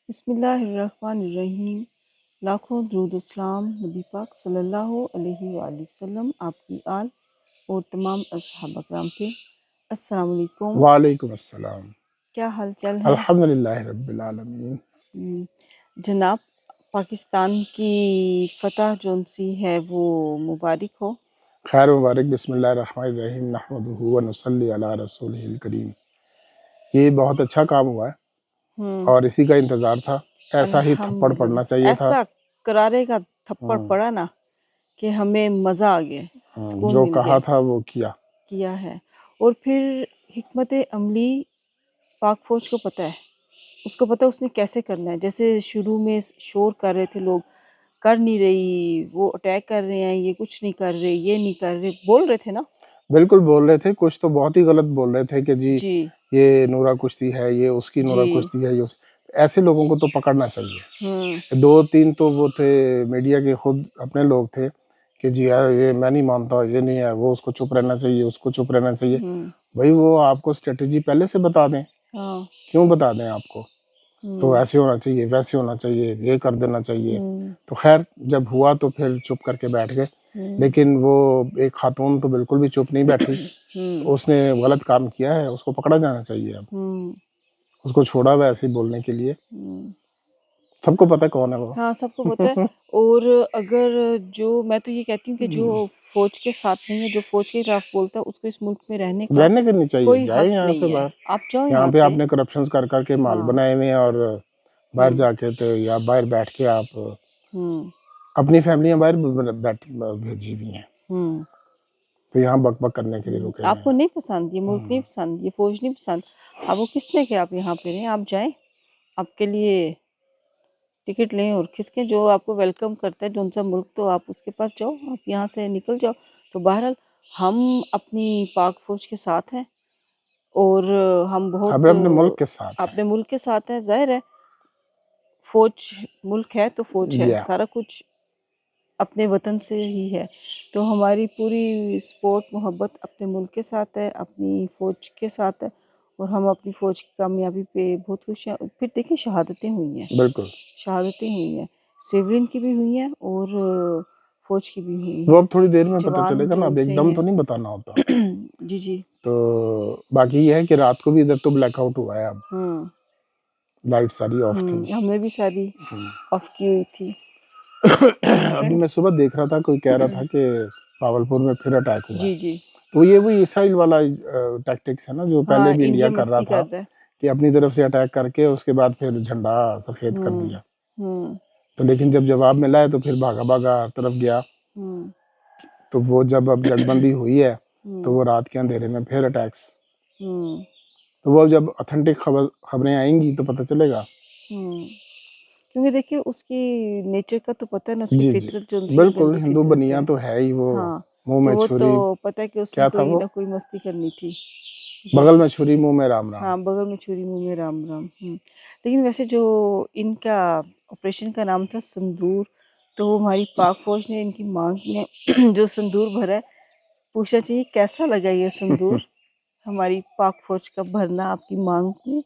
بسم اللہ الرحمن الرحیم۔ لاکھوں درود و سلام نبی پاک صلی اللہ علیہ وآلہ وسلم، آپ کی آل اور تمام اصحاب اکرام پہ۔ السلام علیکم، وعلیکم السلام۔ کیا حال چال ہے؟ الحمدللہ رب العالمین۔ جناب، پاکستان کی فتح جون سی ہے وہ مبارک ہو۔ خیر مبارک۔ بسم اللہ الرحمن الرحیم، نحمدہ ونصلی علی رسولہ الکریم۔ یہ بہت اچھا کام ہوا ہے اور اسی کا انتظار تھا۔ ایسا ہی تھپڑ الحمدللہ، پڑنا چاہیے تھا۔ ایسا کرارے کا تھپڑ پڑا نا کہ ہمیں مزہ آ گیا، سکون جو مل کہا گیا، تھا وہ کیا ہے۔ اور پھر حکمت عملی پاک فوج کو پتہ ہے، اس کو پتہ ہے اس نے کیسے کرنا ہے۔ جیسے شروع میں شور کر رہے تھے لوگ، کر نہیں رہی، وہ اٹیک کر رہے ہیں، یہ کچھ نہیں کر رہے، یہ نہیں کر رہے، بول رہے تھے نا۔ بالکل بول رہے تھے، کچھ تو بہت ہی غلط بول رہے تھے کہ جی جی یہ نورا کشتی ہے، یہ اس کی نورا جی کشتی ہے، ایسے لوگوں کو تو پکڑنا چاہیے۔ دو تین تو وہ تھے میڈیا کے خود اپنے لوگ تھے کہ جی یہ میں نہیں مانتا، یہ نہیں ہے، وہ اس کو چپ رہنا چاہیے، اس کو چپ رہنا چاہیے۔ بھائی وہ آپ کو اسٹریٹجی پہلے سے بتا دیں، کیوں بتا دیں آپ کو؟ تو ایسے ہونا چاہیے، ویسے ہونا چاہیے، یہ کر دینا چاہیے۔ تو خیر جب ہوا تو پھر چپ کر کے بیٹھ گئے، لیکن وہ ایک خاتون تو بالکل بھی چپ نہیں بیٹھی، تو اس نے غلط کام کیا ہے، اس کو پکڑا جانا چاہیے۔ اب اس کو چھوڑا ہوا ایسے بولنے کے لیے، سب کو پتہ کون ہے وہ۔ ہاں سب کو پتہ ہے۔ اور اگر جو میں تو یہ کہتی ہوں کہ جو فوج کے ساتھ نہیں ہے، جو فوج کے خلاف بولتا ہے، اس کو اس ملک میں رہنے کا رہنے کرنی چاہیے، کوئی جائیں حق یہاں سے نہیں ہے۔ باہر۔ آپ جاؤ یہاں یہاں پہ سے۔ آپ نے کرپشنز کر کے مال بنائے ہوئے ہیں، اور باہر جا کے تو یا باہر بیٹھ کے آپ اپنی فیملیاں باہر بھیجی ہوئی ہیں، تو یہاں بک بک کرنے کے لیے رکے ہوئے آپ کو ہیں۔ نہیں پسند، یہ ملک نہیں پسند، یہ فوج نہیں پسند، آپ کو کس نے کہ آپ یہاں پہ رہیں؟ آپ جائیں، آپ کے لیے ٹکٹ لیں اور کھسکیں، جو آپ کو ویلکم کرتا ہے جون سا ملک، تو آپ اس کے پاس جاؤ، آپ یہاں سے نکل جاؤ۔ تو بہرحال ہم اپنی پاک فوج کے ساتھ ہیں، اور ہم بہت اپنے ملک کے ساتھ اپنے ملک کے ساتھ ہیں۔ ظاہر ہے فوج ملک ہے تو فوج ہے، ہیں۔ سارا کچھ اپنے وطن سے ہی ہے، تو ہماری پوری سپورٹ محبت اپنے ملک کے ساتھ ہے، اپنی فوج کے ساتھ ہے، اور ہم اپنی فوج کی کامیابی پہ بہت خوش ہیں۔ پھر دیکھیں شہادتیں ہوئی ہیں، بالکل شہادتیں ہوئی ہیں، سیورین کی بھی ہوئی ہیں اور فوج کی بھی ہوئی وہ ہیں، اب تھوڑی دیر میں پتہ چلے جوان گا نا، جو اب ان ایک سے دم ہیں۔ تو نہیں بتانا ہوتا۔ جی جی۔ تو باقی یہ ہے کہ رات کو بھی ادھر تو بلیک آؤٹ ہوا ہے، اب لائٹ ساری آف تھی۔ ہم نے بھی ساری آف کی ہوئی تھی۔ ابھی میں صبح دیکھ رہا تھا، کوئی کہہ رہا تھا کہ باولپور میں پھر اٹیک ہوا ہے۔ جی جی تو یہ وہی اسرائیل والا ٹیکٹکس ہے نا، جو پہلے ہاں، بھی انڈیا انڈیا کر رہا مستی تھا، کر رہا ہے۔ کہ اپنی طرف سے اٹیک کر کے اس کے بعد پھر جھنڈا سفید کر دیا۔ تو لیکن جب جواب ملا ہے تو پھر بھاگا بھاگا ہر طرف گیا۔ تو وہ جب اب جگ بندی ہوئی ہے تو وہ رات کے اندھیرے میں پھر اٹیکس، تو وہ جب اتھینٹک خبریں آئیں گی تو پتہ چلے گا۔ کیونکہ دیکھیے اس کی نیچر کا تو پتہ ہے نا، اس کی جی جی فطرت جو سی بالکل، گندی ہندو فطرت بنیا ہے۔ تو ہے ہی وہ، ہاں منہ تو میں وہ تو چھری، پتہ ہے کہ اس نے کیا تھا کوئی وہ، نہ کوئی مستی کرنی تھی۔ بغل میں چھری منہ میں رام رام۔ ہاں، بغل میں چھری منہ میں رام رام۔ لیکن ویسے جو ان کا آپریشن کا نام تھا سندور، تو وہ ہماری پاک فوج نے ان کی مانگ میں جو سندور بھرا ہے، پوچھنا چاہیے کیسا لگا یہ سندور، ہماری پاک فوج کا بھرنا آپ کی مانگ میں۔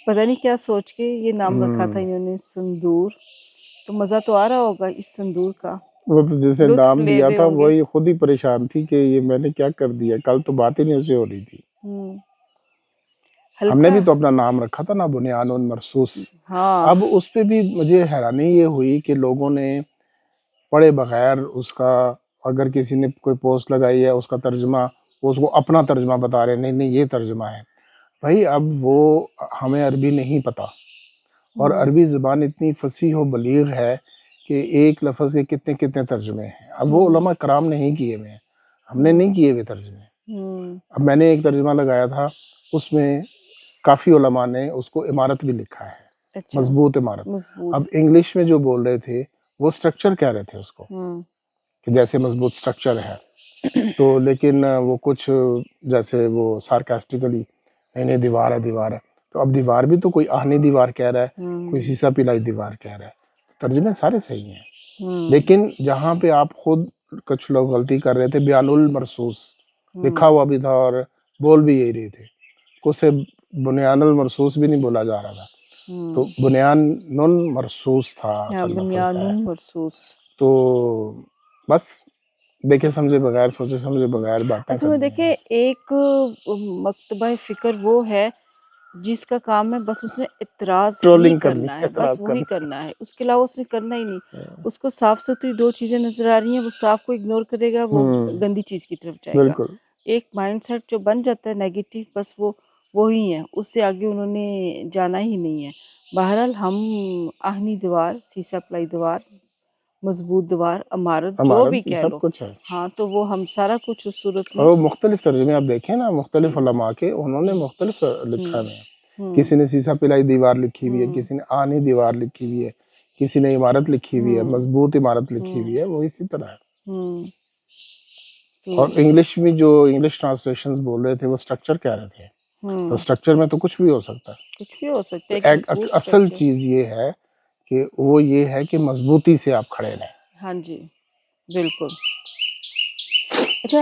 پتہ نہیں کیا سوچ کے یہ نام رکھا تھا انہوں نے سندور، تو مزہ تو آ رہا ہوگا اس سندور کا، وہ تو جس نے لطف نام لے دیا رہے تھا ہوں گے۔ وہی خود ہی پریشان تھی کہ یہ میں نے کیا کر دیا، کل تو بات ہی نہیں اسے ہو رہی تھی۔ ہم نے ہلکا، بھی تو اپنا نام رکھا تھا نا، بنیان مرصوص۔ ہاں اب اس پہ بھی مجھے حیرانی یہ ہوئی کہ لوگوں نے پڑھے بغیر اس کا، اگر کسی نے کوئی پوسٹ لگائی ہے اس کا ترجمہ، وہ اس کو اپنا ترجمہ بتا رہے ہیں، نہیں نہیں یہ ترجمہ ہے۔ بھائی اب وہ ہمیں عربی نہیں پتہ، اور عربی زبان اتنی فصیح و بلیغ ہے کہ ایک لفظ کے کتنے کتنے ترجمے ہیں۔ اب وہ علماء کرام نے ہی کیے ہوئے ہیں، ہم نے نہیں کیے ہوئے ترجمے۔ اب میں نے ایک ترجمہ لگایا تھا، اس میں کافی علماء نے اس کو عمارت بھی لکھا ہے، اچھا مضبوط عمارت۔ مضبوط۔ اب انگلش میں جو بول رہے تھے وہ سٹرکچر کہہ رہے تھے اس کو، کہ جیسے مضبوط سٹرکچر ہے، تو لیکن وہ کچھ جیسے وہ سارکاسٹیکلی نہیں دیوار ہے دیوار ہے، تو اب دیوار بھی تو کوئی آہنی دیوار کہہ رہا ہے، کوئی سیسا پلائی دیوار کہہ رہا ہے، ترجمے سارے صحیح ہیں۔ لیکن جہاں پہ آپ خود کچھ لوگ غلطی کر رہے تھے، بیان المرصوص لکھا ہوا بھی تھا اور بول بھی یہی رہے تھے، اسے بنیان المرصوص بھی نہیں بولا جا رہا تھا، تو بنیان مرصوص تھا ہاں اصل لفظ بنیاد ہے. مرصوص. تو بس دیکھے سمجھے بغیر سوچے سمجھے بغیر باتیں اصل میں کرنی ہیں دیکھیں بس. ایک مکتبہ فکر وہ ہے جس کا کام ہے بس اس نے اعتراض ہی ٹرولنگ کرنی کرنا ہے، ہے، بس اعتراض وہی کرنا کرنا ہے، اس کے علاوہ اس نے کرنا ہی نہیں. ہے. اس کو صاف ستھری دو چیزیں نظر آ رہی ہیں، وہ صاف کو اگنور کرے گا، وہ گندی چیز کی طرف جائے گا. بالکل. ایک مائنڈ سیٹ جو بن جاتا ہے نیگیٹو، بس وہی ہے، اس سے آگے انہوں نے جانا ہی نہیں ہے. بہرحال ہم آہنی دیوار، سیسا پلائی دیوار، مضبوط دیوار، عمارت، جو بھی عمارت کہہ سب لو، کچھ ہے. ہاں تو وہ ہم سارا کچھ اس صورت میں. اور مختلف ترجمے آپ دیکھیں نا، مختلف جی. علماء کے انہوں نے مختلف لکھا ہے. ہوں کسی نے سیسا پلائی دیوار لکھی ہوئی ہے، ہوں کسی نے آہنی دیوار لکھی ہوئی ہے، کسی نے عمارت لکھی ہوئی ہے، ہوں مضبوط عمارت لکھی ہوں ہوئی ہے، وہ اسی طرح ہے. ہوں اور تو انگلش میں جو انگلش ٹرانسلیشنز بول رہے تھے وہ سٹرکچر کہہ رہے تھے. تو سٹرکچر میں تو کچھ بھی ہو سکتا ہے. کچھ بھی ہو سکتا تو ہے، ایک ایک مضبوط اصل اسٹرکچر. چیز یہ ہے کہ وہ یہ ہے کہ مضبوطی سے آپ کھڑے رہیں. ہاں جی بالکل. اچھا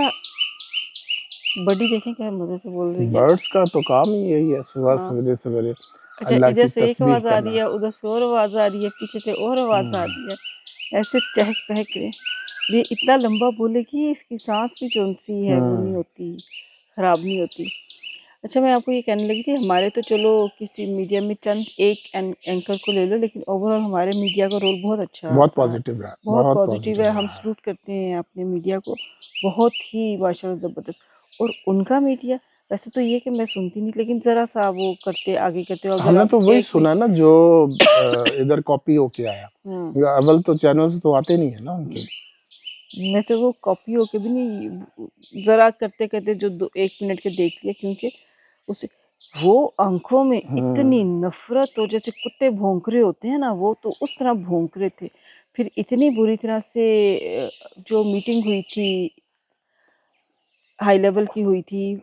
بڈی دیکھیں کیا مزے سے بول رہی ہے. برڈس کا تو کام ہی یہی ہے، صبح ہاں سویرے سویرے اچھا، اللہ ادھر کی سے ایک تسبیح آواز آ کرنا. رہی ہے، ادھر سے اور آواز آ رہی ہے، پیچھے سے اور آواز آ رہی ہے، ایسے چہک پہک رہے. یہ اتنا لمبا بولے کہ اس کی سانس بھی جو سی ہے وہ نہیں ہوتی، خراب نہیں ہوتی. اچھا میں آپ کو یہ کہنے لگی تھی، ہمارے تو چلو کسی میڈیا میں چند ایک اینکر کو لے لو، لیکن اوور آل ہمارے میڈیا کا رول بہت اچھا بہت رہا ہے، پازیٹیو رہا، بہت پازیٹیو پازیٹیو ہے. ہم رہا. سلوٹ کرتے ہیں اپنے میڈیا کو، بہت ہی ماشاء اللہ زبردست. اور ان کا میڈیا ویسے تو یہ کہ میں سنتی نہیں، لیکن ذرا سا وہ کرتے آگے کرتے، ہم اگر نے آپ تو وہی ایک سنا نا جو ادھر کاپی ہو کے آیا. اول تو چینلز تو آتے نہیں ہیں نا ان کے. میں تو وہ کاپی ہو کے بھی نہیں، ذرا کرتے کرتے جو ایک منٹ کے دیکھ لیا، کیونکہ اسے وہ آنکھوں میں اتنی نفرت، اور جیسے کتے بھونک رہے ہوتے ہیں نا، وہ تو اس طرح بھونک رہے تھے. پھر اتنی بری طرح سے جو میٹنگ ہوئی تھی، ہائی لیول کی ہوئی تھی،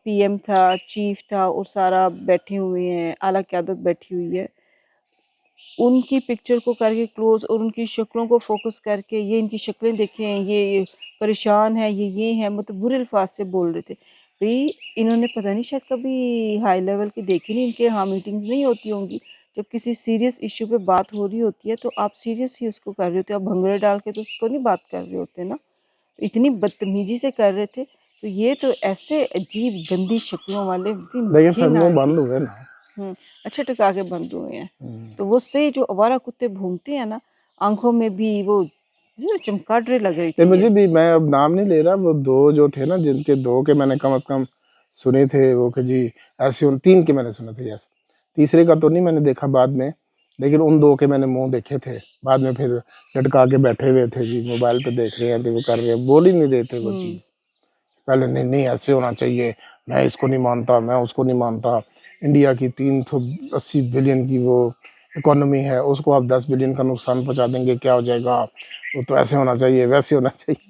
پی ایم تھا، چیف تھا، اور سارا بیٹھے ہوئے ہیں، اعلیٰ قیادت بیٹھی ہوئی ہے. ان کی پکچر کو کر کے کلوز، اور ان کی شکلوں کو فوکس کر کے، یہ ان کی شکلیں دیکھیں، یہ پریشان ہے، یہ ہے، مطلب برے الفاظ سے بول رہے تھے. بھئی انہوں نے پتہ نہیں شاید کبھی ہائی لیول کی دیکھی نہیں، ان کے ہاں میٹنگز نہیں ہوتی ہوں گی. جب کسی سیریس ایشو پہ بات ہو رہی ہوتی ہے تو آپ سیریس ہی اس کو کر رہے ہوتے، آپ بھنگڑے ڈال کے تو اس کو نہیں بات کر رہے ہوتے نا. اتنی بدتمیزی سے کر رہے تھے. تو یہ تو ایسے عجیب گندی شکلوں والے لیکن پھر گھن وہ آئے تھے. بند ہوئے نا. اچھا ٹکا کے بند ہوئے ہیں. تو وہ سے جو آوارہ کتے بھونکتے ہیں نا، آنکھوں میں بھی وہ چمکاڈرے لگ رہی یہ تھی. مجھے بھی، میں اب نام نہیں لے رہا، وہ دو جو تھے نا، جن کے دو کے میں نے کم از کم سنے تھے، وہ کہ جی ایسے، ان تین کے میں نے سنے تھے. یس، تیسرے کا تو نہیں میں نے دیکھا بعد میں، لیکن ان دو کے میں نے منہ دیکھے تھے. بعد میں پھر لٹکا کے بیٹھے ہوئے تھے جی، موبائل پہ دیکھ رہے ہیں تو وہ کر رہے ہیں، بول ہی نہیں رہے تھے وہ چیز. پہلے نہیں ایسے ہونا چاہیے، میں اس کو نہیں مانتا، میں اس کو نہیں مانتا. انڈیا کی 380 بلین کی وہ اکانومی ہے، اس کو آپ 10 بلین کا نقصان پہنچا دیں گے، کیا ہو جائے گا؟ وہ تو ایسے ہونا چاہیے، ویسے ہونا چاہیے.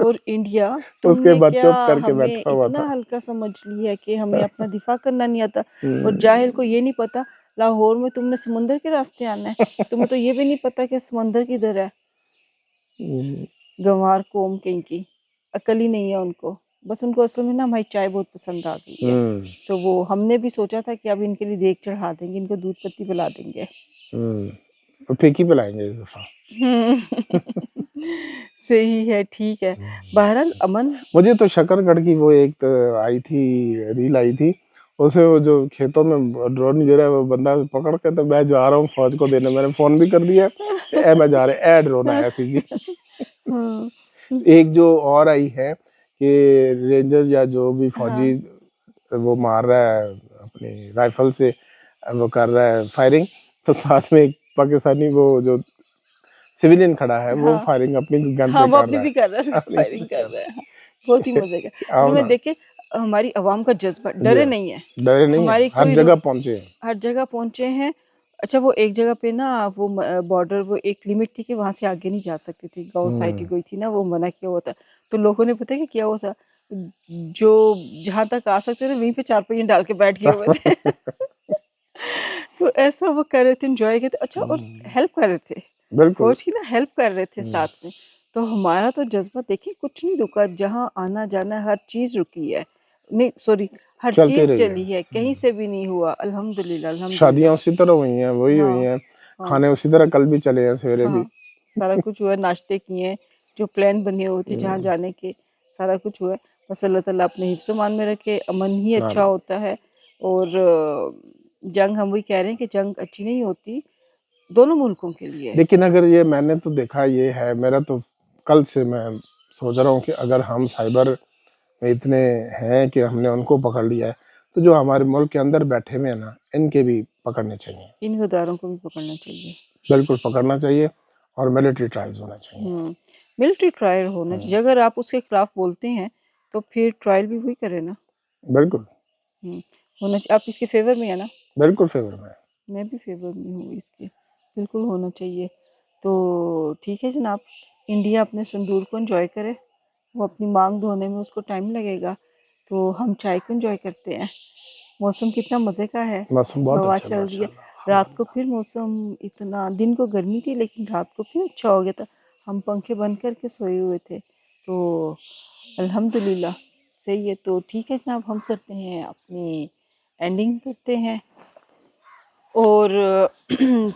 اور انڈیا، تم اس کے نے بعد کیا چپ کر کے ہمیں بیٹھا ہوا اتنا تھا. ہلکا سمجھ لیا کہ ہمیں اپنا دفاع کرنا نہیں آتا؟ اور جاہل کو یہ نہیں پتا لاہور میں تم نے سمندر کے راستے آنا ہے، تمہیں تو یہ بھی نہیں پتا کہ سمندر کدھر ہے. گنوار قوم کہیں کی عقل ہی نہیں ہے ان کو. بس ان کو اصل میں نا ہماری چائے بہت پسند آ گئی ہے، تو وہ ہم نے بھی سوچا تھا کہ اب ان کے لیے دیگ چڑھا دیں گے، ان کو دودھ پتی پلا دیں گے. پھیکی پلائیں گے اس دفعہ. صحیح ہے، ٹھیک ہے. بہرحال امن. مجھے تو شکر گڑھ کی وہ ایک آئی تھی، ریل آئی تھی، اسے وہ جو کھیتوں میں ڈرون جو ہے وہ بندہ پکڑ کے، تو میں جا رہا ہوں فوج کو دینے، میں نے فون بھی کر دیا، اے میں جا رہا اے ڈرون آیا سی جی. ایک جو اور آئی ہے کہ رینجر یا جو بھی فوجی وہ مار رہا ہے اپنی رائفل سے، وہ کر رہا ہے فائرنگ، تو ساتھ میں ایک پاکستانی وہ جو سویلین کھڑا ہے، وہ فائرنگ اپنی گن ہاں سے وہ کر اپنی رہا بھی کر رہا ہے، ہے. فائرنگ کر رہا ہے. بہت ہی مزے کا. اس آؤ میں نا، دیکھیں ہماری عوام کا جذبہ، ڈرے نہیں ہے، ڈرے نہیں ہیں، ہماری ہر کوئی جگہ پہنچے ہیں. ہر جگہ پہنچے ہیں. اچھا وہ ایک جگہ پہ نا وہ بارڈر، وہ ایک لمٹ تھی کہ وہاں سے آگے نہیں جا سکتی تھی، گاؤں سائٹ کوئی تھی نا، وہ منع کیا ہوا تھا. تو لوگوں نے پتہ کہ کیا ہوا تھا، جو جہاں تک آ سکتے تھے وہیں پہ 4 پہیے ڈال کے بیٹھ گئے ہوئے تھے. تو ایسا وہ کر رہے تھے، انجوائے کرتے. اچھا اور ہیلپ کر رہے تھے، بالکل. فوج کی نا ہیلپ کر رہے تھے ساتھ میں. تو ہمارا تو جذبہ دیکھیں کچھ نہیں رکا، جہاں آنا جانا ہر چیز رکی ہے. نہیں سوری ہر چلتی چیز رہی چلی ہے. ہے، کہیں سے بھی نہیں ہوا، الحمدللہ الحمدللہ. شادیاں اسی طرح ہوئی ہیں، وہی ہاں ہوئی ہیں، ہاں کھانے اسی طرح کل بھی چلے ہیں، سویرے بھی. ہاں سارا کچھ ہوا، ناشتے کیے ہیں، جو پلان بنے ہوئے تھے جہاں جانے کے، سارا کچھ ہوا ہے. بس اللہ تعالیٰ اپنے حفظ و امان میں رکھے، امن ہی اچھا ہوتا ہے. اور جنگ ہم وہی کہہ رہے ہیں کہ جنگ اچھی نہیں ہوتی دونوں ملکوں کے لیے. لیکن اگر یہ میں نے تو دیکھا یہ ہے، میرا تو کل سے میں سوچ رہا ہوں کہ اگر ہم سائبر میں اتنے ہیں کہ ہم نے ان کو پکڑ لیا ہے، تو جو ہمارے ملک کے اندر بیٹھے ہوئے ہیں نا، ان کے بھی پکڑنے چاہیے. ان غداروں کو بھی پکڑنا چاہیے. بالکل پکڑنا چاہیے، اور ملٹری ٹرائلز ہونا چاہیے. ملٹری ٹرائل ہونا چاہیے. اگر آپ اس کے خلاف بولتے ہیں تو پھر ٹرائل بھی وہی کرے نا. بالکل ہونا چاہیے. آپ اس کے فیور میں ہیں نا؟ بالکل فیور میں. میں بھی فیور میں ہوں اس کے، بالکل ہونا چاہیے. تو ٹھیک ہے جناب، انڈیا اپنے سندور کو انجوائے کرے. وہ اپنی مانگ دھونے میں اس کو ٹائم لگے گا، تو ہم چائے کو انجوائے کرتے ہیں. موسم کتنا مزے کا ہے، موسم بہت ہوا اچھا ہے چل رہی ماشاء ہے. اللہ. رات کو پھر موسم اتنا، دن کو گرمی تھی لیکن رات کو پھر اچھا ہو گیا تھا. ہم پنکھے بند کر کے سوئے ہوئے تھے، تو الحمدللہ صحیح ہے. تو ٹھیک ہے جناب، ہم کرتے ہیں اپنی اینڈنگ کرتے ہیں اور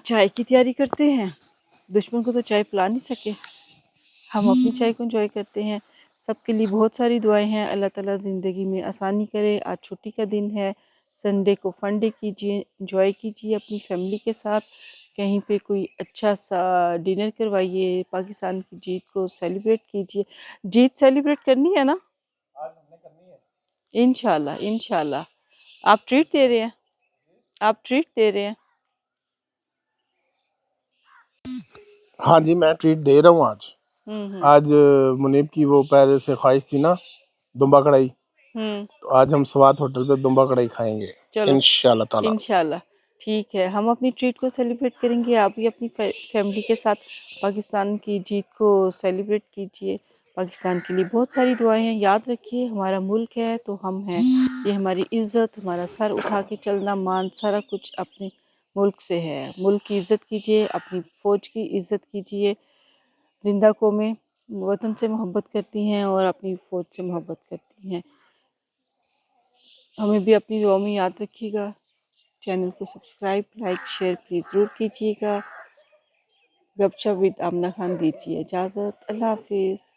چائے کی تیاری کرتے ہیں. دشمن کو تو چائے پلا نہیں سکے، ہم اپنی چائے کو انجوائے کرتے ہیں. سب کے لیے بہت ساری دعائیں ہیں، اللہ تعالیٰ زندگی میں آسانی کرے. آج چھٹی کا دن ہے، سنڈے کو فن ڈے کیجیے، انجوائے کیجیے اپنی فیملی کے ساتھ. کہیں پہ کوئی اچھا سا ڈنر کروائیے، پاکستان کی جیت کو سیلیبریٹ کیجیے. جیت سیلیبریٹ کرنی ہے نا؟ انشاءاللہ انشاءاللہ. آپ ٹریٹ دے رہے ہیں، آپ ٹریٹ دے رہے ہیں. ہاں جی، میں ٹریٹ دے رہا ہوں آج. آج منیب کی وہ پہلے سے خواہش تھی نا، دمبا کڑھائی، تو آج ہم سوات ہوٹل پہ دمبا کڑھائی کھائیں گے چلو انشاءاللہ تعالی. انشاءاللہ ٹھیک ہے، ہم اپنی ٹریٹ کو سیلیبریٹ کریں گے. آپ بھی اپنی فیملی کے ساتھ پاکستان کی جیت کو سیلیبریٹ کیجیے. پاکستان کے لیے بہت ساری دعائیں ہیں. یاد رکھیے ہمارا ملک ہے تو ہم ہیں، یہ ہماری عزت، ہمارا سر اٹھا کے چلنا، مان سارا کچھ اپنے ملک سے ہے. ملک کی عزت کیجیے، اپنی فوج کی عزت کیجیے. زندہ قومیں وطن سے محبت کرتی ہیں اور اپنی فوج سے محبت کرتی ہیں. ہمیں بھی اپنی دعا میں یاد رکھیے گا. چینل کو سبسکرائب، لائک، شیئر پلیز ضرور کیجیے گا. گپ شپ ود آمنہ خان دیجیے اجازت. اللہ حافظ.